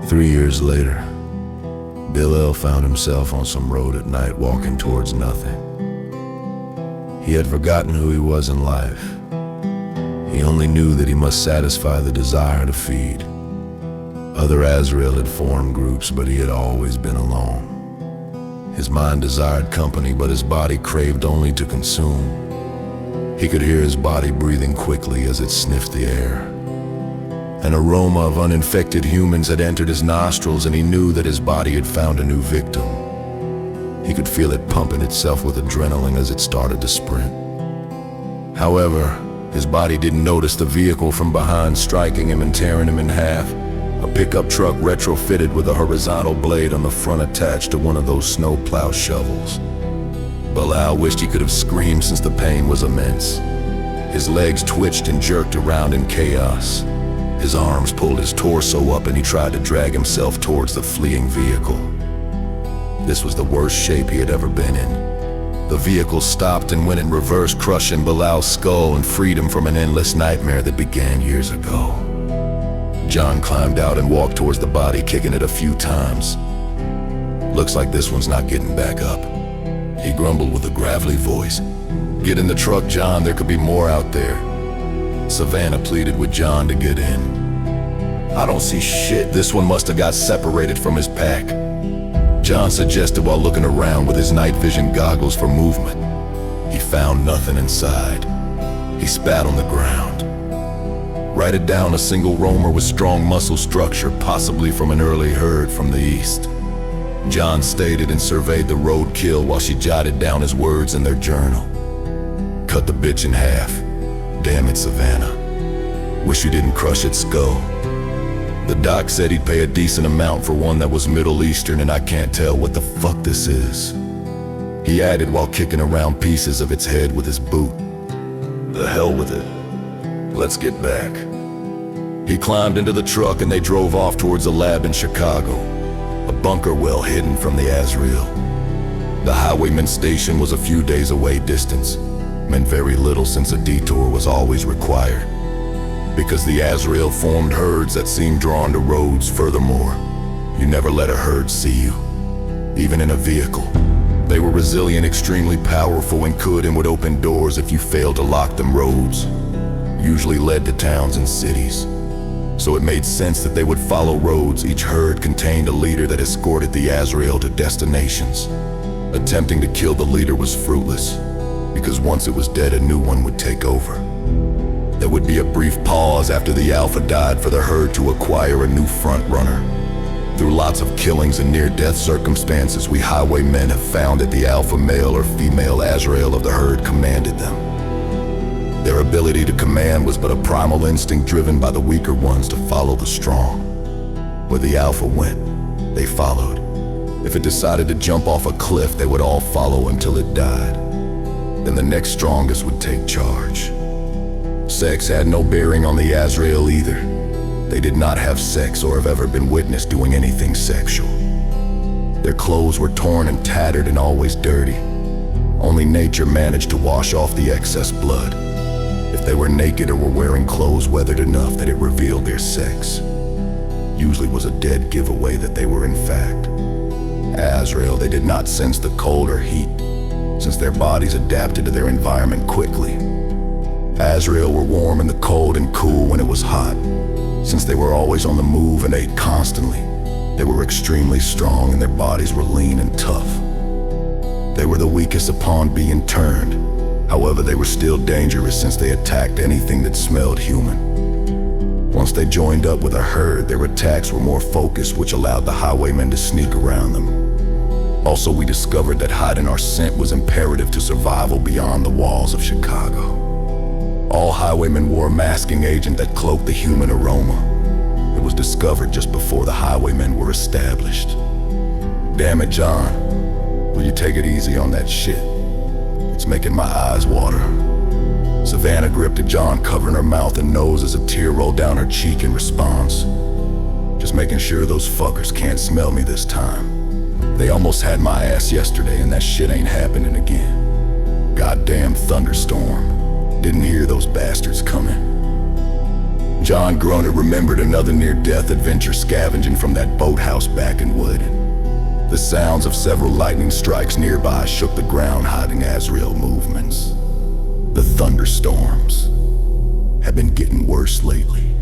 3 years later, Bilal found himself on some road at night walking towards nothing. He had forgotten who he was in life. He only knew that he must satisfy the desire to feed. Other Azrael had formed groups, but he had always been alone. His mind desired company, but his body craved only to consume. He could hear his body breathing quickly as it sniffed the air. An aroma of uninfected humans had entered his nostrils, and he knew that his body had found a new victim. He could feel it pumping itself with adrenaline as it started to sprint. However, his body didn't notice the vehicle from behind striking him and tearing him in half. A pickup truck retrofitted with a horizontal blade on the front attached to one of those snowplow shovels. Bilal wished he could have screamed since the pain was immense. His legs twitched and jerked around in chaos. His arms pulled his torso up and he tried to drag himself towards the fleeing vehicle. This was the worst shape he had ever been in. The vehicle stopped and went in reverse, crushing Bilal's skull and freed him from an endless nightmare that began years ago. John climbed out and walked towards the body, kicking it a few times. "Looks like this one's not getting back up," he grumbled with a gravelly voice. "Get in the truck, John, there could be more out there." Savannah pleaded with John to get in. "I don't see shit, this one must have got separated from his pack," John suggested while looking around with his night vision goggles for movement. He found nothing inside. He spat on the ground. Write it down, a single roamer with strong muscle structure, possibly from an early herd from the east. John stated and surveyed the roadkill while she jotted down his words in their journal. "Cut the bitch in half. Damn it, Savannah. Wish you didn't crush its skull. The doc said he'd pay a decent amount for one that was Middle Eastern, and I can't tell what the fuck this is," he added while kicking around pieces of its head with his boot. "The hell with it. Let's get back." He climbed into the truck and they drove off towards a lab in Chicago, a bunker well hidden from the Azrael. The Highwaymen station was a few days away distance, meant very little since a detour was always required. Because the Azrael formed herds that seemed drawn to roads. Furthermore, you never let a herd see you, even in a vehicle. They were resilient, extremely powerful, and could and would open doors if you failed to lock them. Roads usually led to towns and cities, so it made sense that they would follow roads. Each herd contained a leader that escorted the Azrael to destinations. Attempting to kill the leader was fruitless, because once it was dead, a new one would take over. There would be a brief pause after the alpha died for the herd to acquire a new front runner. Through lots of killings and near-death circumstances, we Highwaymen have found that the alpha male or female Azrael of the herd commanded them. Their ability to command was but a primal instinct driven by the weaker ones to follow the strong. Where the alpha went, they followed. If it decided to jump off a cliff, they would all follow until it died. Then the next strongest would take charge. Sex had no bearing on the Azrael either. They did not have sex or have ever been witnessed doing anything sexual. Their clothes were torn and tattered and always dirty. Only nature managed to wash off the excess blood. If they were naked or were wearing clothes weathered enough that it revealed their sex, usually was a dead giveaway that they were in fact Azrael. They did not sense the cold or heat, since their bodies adapted to their environment quickly. Azrael were warm in the cold and cool when it was hot. Since they were always on the move and ate constantly, they were extremely strong and their bodies were lean and tough. They were the weakest upon being turned. However, they were still dangerous since they attacked anything that smelled human. Once they joined up with a herd, their attacks were more focused, which allowed the Highwaymen to sneak around them. Also, we discovered that hiding our scent was imperative to survival beyond the walls of Chicago. All Highwaymen wore a masking agent that cloaked the human aroma. It was discovered just before the Highwaymen were established. Damn it, John. Will you take it easy on that shit? It's making my eyes water. Savannah gripped at John, covering her mouth and nose as a tear rolled down her cheek in response. Just making sure those fuckers can't smell me this time. They almost had my ass yesterday and that shit ain't happening again. Goddamn thunderstorm. Didn't hear those bastards coming. John Groner remembered another near-death adventure scavenging from that boathouse back in Wood. The sounds of several lightning strikes nearby shook the ground, hiding Azrael movements. The thunderstorms had been getting worse lately.